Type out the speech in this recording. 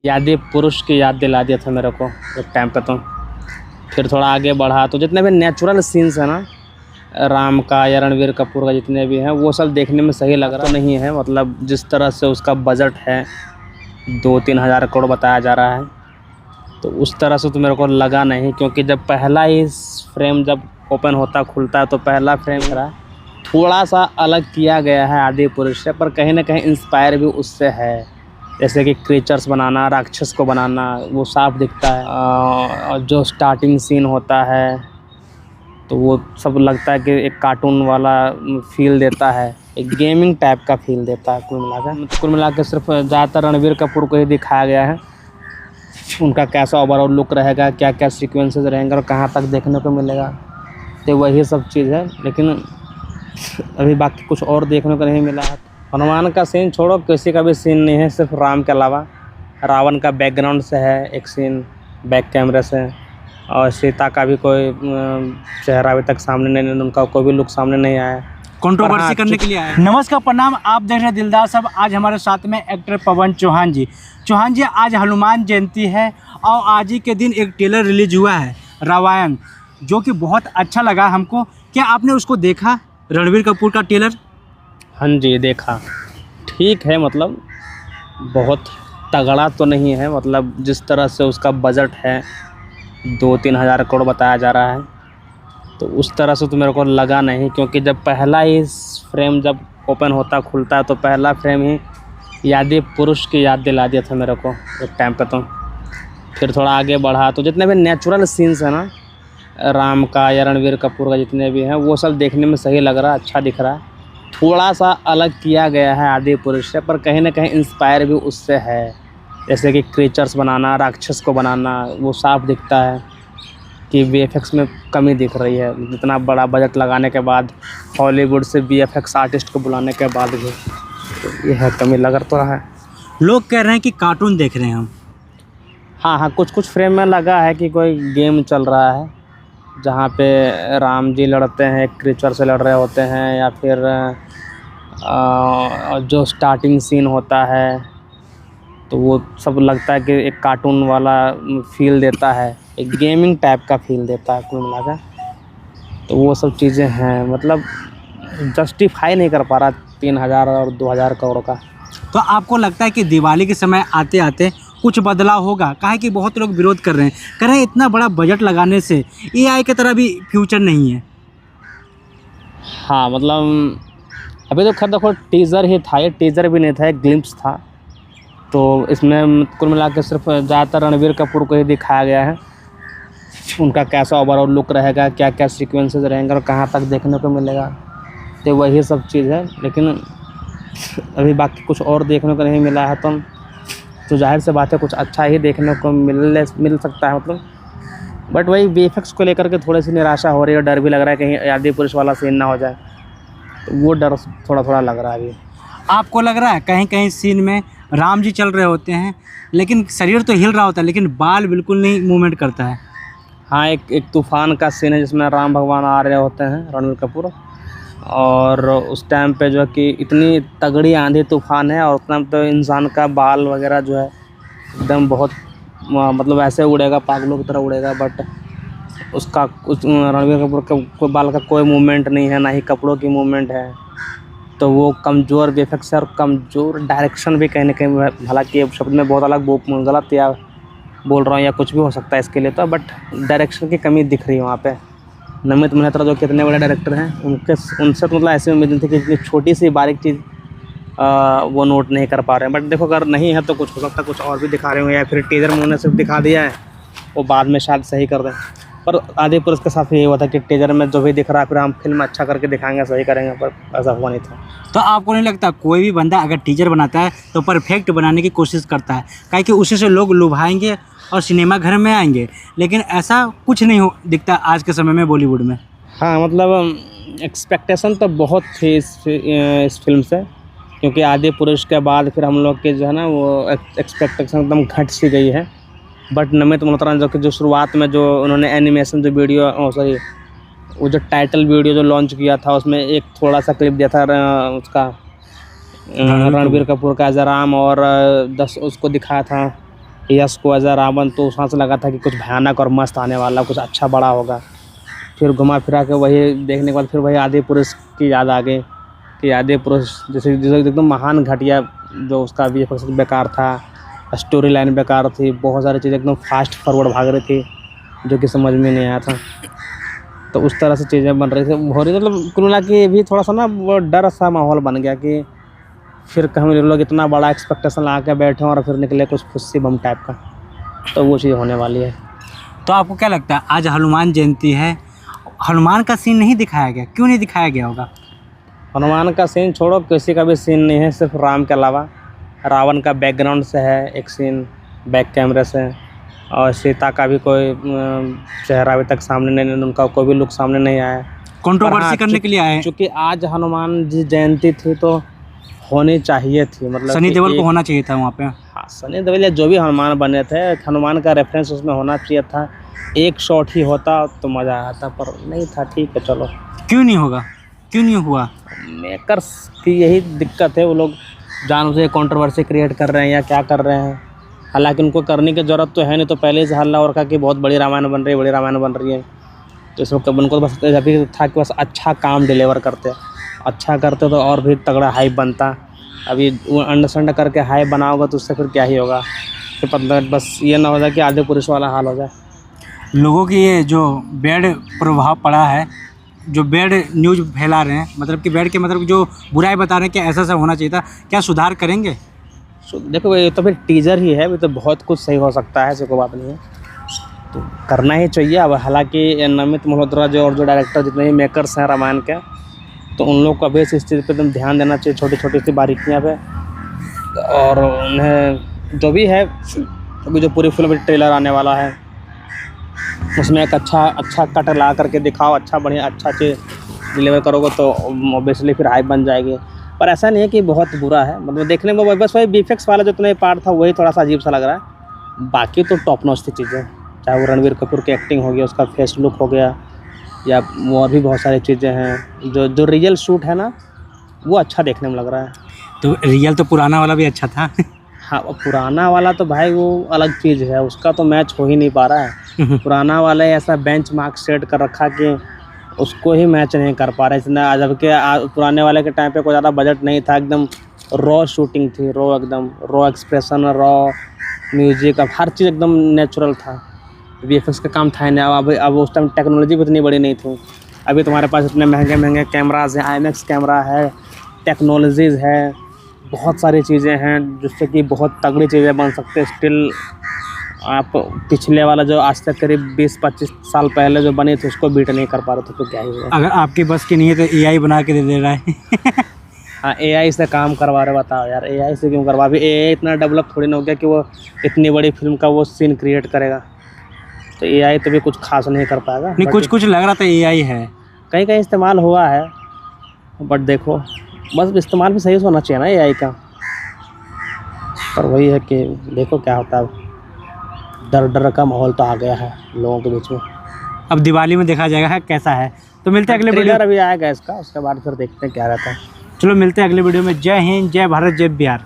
यादें पुरुष की याद दिला दिया था मेरे को एक टाइम पे। तो फिर थोड़ा आगे बढ़ा तो जितने भी नेचुरल सीन्स हैं ना, राम का या रणवीर कपूर का जितने भी हैं, वो सब देखने में सही लग रहा तो नहीं है। मतलब जिस तरह से उसका बजट है, 2-3 हज़ार करोड़ बताया जा रहा है, तो उस तरह से तो मेरे को लगा नहीं। क्योंकि जब पहला ही फ्रेम जब ओपन होता खुलता है तो पहला फ्रेम रहा थोड़ा सा अलग किया गया है आदि पुरुष से, पर कहीं ना कहीं इंस्पायर भी उससे है। जैसे कि क्रीचर्स बनाना, राक्षस को बनाना, वो साफ दिखता है। और जो स्टार्टिंग सीन होता है तो वो सब लगता है कि एक कार्टून वाला फील देता है, एक गेमिंग टाइप का फील देता है। कुल मिला के सिर्फ ज़्यादातर रणवीर कपूर को ही दिखाया गया है। उनका कैसा ओवरऑल लुक रहेगा, क्या क्या सीक्वेंसेस रहेंगे और कहाँ तक देखने को मिलेगा, तो वही सब चीज़ है। लेकिन अभी बाकी कुछ और देखने को नहीं मिला है। हनुमान का सीन छोड़ो, किसी का भी सीन नहीं है, सिर्फ राम के अलावा। रावण का बैकग्राउंड से है एक सीन बैक कैमरे से, और सीता का भी कोई चेहरा अभी तक सामने नहीं, उनका कोई भी लुक सामने नहीं आया। कंट्रोवर्सी करने के लिए आया। नमस्कार, प्रणाम, आप देख रहे हैं दिलदार साहब। आज हमारे साथ में एक्टर पवन चौहान जी। चौहान जी, आज हनुमान जयंती है और आज ही के दिन एक ट्रेलर रिलीज हुआ है रामायण, जो कि बहुत अच्छा लगा हमको। क्या आपने उसको देखा, रणवीर कपूर का ट्रेलर? हाँ जी, देखा। ठीक है, मतलब बहुत तगड़ा तो नहीं है। मतलब जिस तरह से उसका बजट है, 2-3 हज़ार करोड़ बताया जा रहा है, तो उस तरह से तो मेरे को लगा नहीं। क्योंकि जब पहला ही फ्रेम जब ओपन होता खुलता है तो पहला फ्रेम ही यादें पुरुष की याद दिला दिया था मेरे को एक टाइम पे। तो फिर थोड़ा आगे बढ़ा तो जितने भी नेचुरल सीन्स हैं ना, राम का या रणवीर कपूर का जितने भी हैं, वो सब देखने में सही लग रहा है, अच्छा दिख रहा है। थोड़ा सा अलग किया गया है आदि पुरुष से, पर कहीं ना कहीं इंस्पायर भी उससे है। जैसे कि क्रीचर्स बनाना, राक्षस को बनाना, वो साफ दिखता है कि वीएफएक्स में कमी दिख रही है। इतना बड़ा बजट लगाने के बाद, हॉलीवुड से वीएफएक्स आर्टिस्ट को बुलाने के बाद भी तो ये है, कमी लग तो रहा है। लोग कह रहे हैं कि कार्टून देख रहे हैं हम। हाँ, कुछ फ्रेम में लगा है कि कोई गेम चल रहा है जहाँ पे राम जी लड़ते हैं, क्रीचर से लड़ रहे होते हैं, या फिर जो स्टार्टिंग सीन होता है तो वो सब लगता है कि एक कार्टून वाला फील देता है, एक गेमिंग टाइप का फील देता है कुल मिलाकर। तो वो सब चीज़ें हैं, मतलब जस्टिफाई नहीं कर पा रहा 3 हज़ार और 2 हज़ार करोड़ का। तो आपको लगता है कि दिवाली के समय आते आते कुछ बदलाव होगा? काहे कि बहुत लोग विरोध कर रहे हैं, कह रहे हैं इतना बड़ा बजट लगाने से एआई की तरह भी फ्यूचर नहीं है। हाँ, मतलब अभी तो खैर देखो, टीज़र ही था, ये टीज़र भी नहीं था, एक ग्लिम्प्स था। तो इसमें कुल मिला के सिर्फ ज़्यादातर रणवीर कपूर को ही दिखाया गया है। उनका कैसा ओवरऑल लुक रहेगा, क्या क्या सीक्वेंसेस रहेंगे और कहाँ तक देखने को मिलेगा, तो वही सब चीज़ है। लेकिन अभी बाकी कुछ और देखने को नहीं मिला है, तो जाहिर से बात है कुछ अच्छा ही देखने को मिल सकता है। मतलब बट वही वीएफएक्स को लेकर के थोड़ी सी निराशा हो रही है, डर भी लग रहा है कहीं आदि पुरुष वाला सीन ना हो जाए, तो वो डर थोड़ा लग रहा है अभी। आपको लग रहा है कहीं कहीं सीन में राम जी चल रहे होते हैं, लेकिन शरीर तो हिल रहा होता है, लेकिन बाल बिल्कुल नहीं मूवमेंट करता है? हाँ, एक तूफ़ान का सीन है जिसमें राम भगवान आ रहे होते हैं, रणवीर कपूर, और उस टाइम पे जो है कि इतनी तगड़ी आंधी तूफ़ान है, और उतना तो इंसान का बाल वगैरह जो है एकदम बहुत मतलब ऐसे उड़ेगा, पागलों की तरह उड़ेगा। बट उसका रणवीर कपूर के कोई बाल का कोई मूवमेंट नहीं है, ना ही कपड़ों की मूवमेंट है। तो वो कमज़ोर वीएफएक्स है और कमज़ोर डायरेक्शन भी कहीं ना कहीं, हालांकि शब्द में बहुत अलग गलत या बोल रहा हूँ या कुछ भी हो सकता है इसके लिए, तो बट डायरेक्शन की कमी दिख रही है वहाँ पे। नमित मल्होत्रा जो कितने बड़े डायरेक्टर हैं, उनसे तो मतलब ऐसी उम्मीद नहीं थी कि इतनी छोटी सी बारीक चीज़ वो नोट नहीं कर पा रहे हैं। बट देखो, अगर नहीं है तो कुछ हो सकता है, कुछ और भी दिखा रहे होंगे, या फिर टीजर में उन्होंने सिर्फ दिखा दिया है, वो बाद में शायद सही कर दें। पर आदि पुरुष के साथ यही हुआ था कि टीजर में जो भी दिख रहा है फिर हम फिल्म अच्छा करके दिखाएंगे, सही करेंगे, पर ऐसा हुआ नहीं था। तो आपको नहीं लगता कोई भी बंदा अगर टीजर बनाता है तो परफेक्ट बनाने की कोशिश करता है, काहे कि उसी से लोग लुभाएंगे और सिनेमा घर में आएंगे, लेकिन ऐसा कुछ नहीं दिखता आज के समय में बॉलीवुड में? हाँ, मतलब एक्सपेक्टेशन तो बहुत थी इस फिल्म से, क्योंकि आदि पुरुष के बाद फिर हम लोग के जो है ना वो एक्सपेक्टेशन एकदम घट सी गई है। बट नमित मल्होत्रा जो शुरुआत में जो उन्होंने एनिमेशन जो वीडियो वो जो टाइटल वीडियो जो लॉन्च किया था, उसमें एक थोड़ा सा क्लिप दिया था उसका रणवीर कपूर का एज राम, और 10 उसको दिखाया था यश को एज रावण, तो उसमें से लगा था कि कुछ भयानक और मस्त आने वाला, कुछ अच्छा बड़ा होगा। फिर घुमा फिरा के वही देखने के बाद फिर वही आदि पुरुष की याद आ गई कि आदि पुरुष जैसे एकदम महान घटिया, जो उसका भी बेकार था, स्टोरी लाइन बेकार थी, बहुत सारी चीज़ें एकदम फास्ट फॉरवर्ड भाग रही थी जो कि समझ में नहीं आया था। तो उस तरह से चीज़ें बन रही थी, हो रही, मतलब कुल मिला के भी थोड़ा सा ना वो डर सा माहौल बन गया कि फिर हम लोग इतना बड़ा एक्सपेक्टेशन ला के बैठे और फिर निकले कुछ खुशी बम टाइप का। तो वो चीज़ होने वाली है। तो आपको क्या लगता है आज हनुमान जयंती है, हनुमान का सीन नहीं दिखाया गया, क्यों नहीं दिखाया गया होगा? हनुमान का सीन छोड़ो, किसी का भी सीन नहीं है, सिर्फ राम के अलावा। रावण का बैकग्राउंड से है एक सीन बैक कैमरे से, और सीता का भी कोई चेहरा अभी तक सामने नहीं, उनका कोई भी लुक सामने नहीं आया। कंट्रोवर्सी करने के लिए आए हैं। चूँकि आज हनुमान जी जयंती थी तो होनी चाहिए थी, मतलब सनी देओल को होना चाहिए था वहाँ पे। हाँ, सनी देओल या जो भी हनुमान बने थे, हनुमान का रेफरेंस उसमें होना चाहिए था। एक शॉट ही होता तो मज़ा आता, पर नहीं था। ठीक है चलो। क्यों नहीं होगा, क्यों नहीं हुआ? मेकर्स की यही दिक्कत है, वो लोग जानबूझ कंट्रोवर्सी क्रिएट कर रहे हैं या क्या कर रहे हैं। हालांकि उनको करने की ज़रूरत तो है नहीं, तो पहले से हल्ला और का कि बहुत बड़ी रामायण बन रही है, बड़ी रामायण बन रही है। तो इस वक्त उनको बस अभी था कि बस अच्छा काम डिलीवर करते, अच्छा करते तो और भी तगड़ा हाइप बनता। अभी वो अंडरस्टैंड करके हाइप बनाओगे तो उससे फिर क्या ही होगा। तो पता बस ये ना हो जाए कि आधे पुरुष वाला हाल हो जाए। लोगों की ये जो बैड प्रभाव पड़ा है, जो बैड न्यूज़ फैला रहे हैं, मतलब कि बैड के मतलब जो बुराई बता रहे हैं कि ऐसा ऐसा होना चाहिए था, क्या सुधार करेंगे? देखो ये तो फिर टीजर ही है, अभी तो बहुत कुछ सही हो सकता है, ऐसी कोई बात नहीं है, तो करना ही चाहिए। अब हालांकि नमित मल्होत्रा जो और जो डायरेक्टर जितने भी मेकर्स हैं रामायण के, तो उन लोग को अभी इस चीज़ पे एकदम ध्यान देना चाहिए, छोटी छोटी सी बारीकियाँ पे। और उन्हें जो भी है, अभी जो पूरी फिल्म ट्रेलर आने वाला है उसमें एक अच्छा कट ला करके दिखाओ, अच्छा बढ़िया अच्छा चीज़ डिलीवर करोगे तो ऑब्वियसली फिर हाइप बन जाएगी। पर ऐसा नहीं है कि बहुत बुरा है, मतलब देखने में बस वही बीफेक्ट्स वाला जितने पार्ट था वही थोड़ा सा अजीब सा लग रहा है। बाकी तो टॉप नॉच थी चीज़ें, चाहे वो रणवीर कपूर की एक्टिंग हो गया, उसका फेस लुक हो गया, या और भी बहुत सारी चीज़ें हैं। जो रियल शूट है ना, वो अच्छा देखने में लग रहा है। तो रियल तो पुराना वाला भी अच्छा था। हाँ, पुराना वाला तो भाई वो अलग चीज़ है, उसका तो मैच हो ही नहीं पा रहा है। पुराना वाला ऐसा बेंच मार्क सेट कर रखा कि उसको ही मैच नहीं कर पा रहे इतना। जबकि पुराने वाले के टाइम पे कोई ज़्यादा बजट नहीं था, एकदम रॉ शूटिंग थी, रॉ एकदम रॉ एक्सप्रेशन, रॉ म्यूजिक, अब हर चीज़ एकदम नेचुरल था। वीएफएक्स का काम था नहीं। अब उस टाइम टेक्नोलॉजी भी इतनी बड़ी नहीं थी। अभी तुम्हारे पास इतने महंगे महंगे कैमराज हैं, आईएमएक्स कैमरा है, टेक्नोलॉजीज़ है, बहुत सारी चीज़ें हैं जिससे कि बहुत तगड़ी चीज़ें बन सकते हैं। स्टिल आप पिछले वाला जो आज तक करीब 20-25 साल पहले जो बनी थी उसको बीट नहीं कर पा रहे थे, तो क्या ही हुआ। अगर आपकी बस की नहीं है तो एआई बना के दे रहा है। हाँ, एआई से काम करवा रहे, बताओ यार एआई से क्यों करवा। अभी एआई इतना डेवलप थोड़ी ना हो गया कि वो इतनी बड़ी फिल्म का वो सीन क्रिएट करेगा, तो एआई तो भी कुछ खास नहीं कर पाएगा। नहीं, कुछ लग रहा था एआई है, कहीं कहीं इस्तेमाल हुआ है, बट देखो बस इस्तेमाल भी सही से होना चाहिए ना एआई का। पर वही है कि देखो क्या होता है। डर का माहौल तो आ गया है लोगों के बीच में। अब दिवाली में देखा जाएगा कैसा है। तो मिलते हैं अगले वीडियो। अभी आएगा इसका, उसके बाद फिर देखते हैं क्या रहता है। चलो मिलते हैं अगले वीडियो में। जय हिंद, जय भारत, जय बिहार।